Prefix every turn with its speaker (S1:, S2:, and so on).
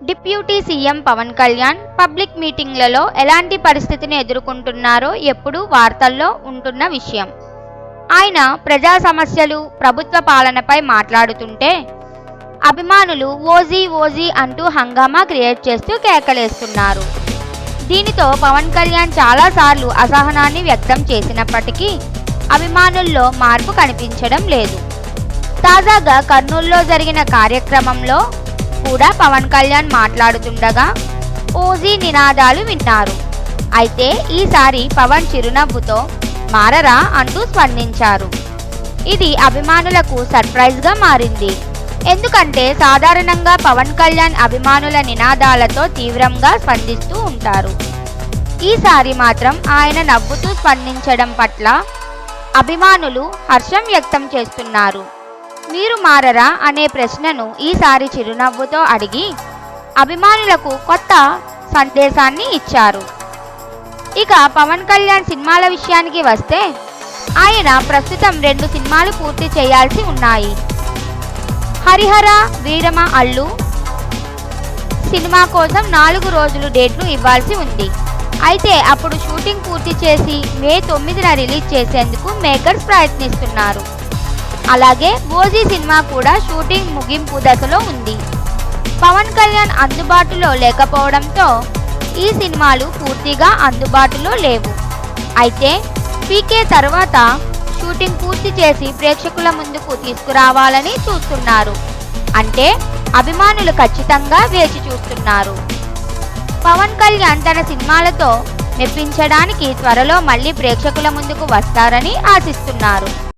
S1: Deputy CM Pawan Kalyan public మీటింగ్లలో ఎలాంటి పరిస్థితిని ఎదుర్కొంటున్నారో ఎప్పుడూ వార్తల్లో ఉంటున్న విషయం. ఆయన ప్రజా సమస్యలు, ప్రభుత్వ పాలనపై మాట్లాడుతుంటే అభిమానులు ఓజీ ఓజీ అంటూ హంగామా క్రియేట్ చేస్తూ కేకలేస్తున్నారు. దీనితో పవన్ కళ్యాణ్ చాలాసార్లు అసహనాన్ని వ్యక్తం చేసినప్పటికీ అభిమానుల్లో మార్పు కనిపించడం లేదు. తాజాగా కర్నూలులో జరిగిన కార్యక్రమంలో కూడా పవన్ కళ్యాణ్ మాట్లాడుతుండగా ఓజీ నినాదాలు విన్నారు. అయితే ఈసారి పవన్ చిరునవ్వుతో మారరా అంటూ స్పందించారు. ఇది అభిమానులకు సర్ప్రైజ్గా మారింది. ఎందుకంటే సాధారణంగా పవన్ కళ్యాణ్ అభిమానుల నినాదాలతో తీవ్రంగా స్పందిస్తూ ఉంటారు. ఈసారి మాత్రం ఆయన నవ్వుతూ స్పందించడం పట్ల అభిమానులు హర్షం వ్యక్తం చేస్తున్నారు. మీరు మారరా అనే ప్రశ్నను ఈసారి చిరునవ్వుతో అడిగి అభిమానులకు కొత్త సందేశాన్ని ఇచ్చారు. ఇక పవన్ కళ్యాణ్ సినిమాల విషయానికి వస్తే ఆయన ప్రస్తుతం 2 సినిమాలు పూర్తి చేయాల్సి ఉన్నాయి. హరిహర వీరమ అల్లు సినిమా కోసం 4 రోజులు డేట్ను ఇవ్వాల్సి ఉంది. అయితే అప్పుడు షూటింగ్ పూర్తి చేసి మే 9న రిలీజ్ చేసేందుకు మేకర్స్ ప్రయత్నిస్తున్నారు. అలాగే ఓజీ సినిమా కూడా షూటింగ్ ముగింపు దశలో ఉంది. పవన్ కళ్యాణ్ అందుబాటులో లేకపోవడంతో ఈ సినిమాలు పూర్తిగా అందుబాటులో లేవు. అయితే పీకే తర్వాత షూటింగ్ పూర్తి చేసి ప్రేక్షకుల ముందుకు తీసుకురావాలని చూస్తున్నారు. అంటే అభిమానులు ఖచ్చితంగా వేచి చూస్తున్నారు. పవన్ కళ్యాణ్ తన సినిమాలతో మెప్పించడానికి త్వరలో మళ్ళీ ప్రేక్షకుల ముందుకు వస్తారని ఆశిస్తున్నారు.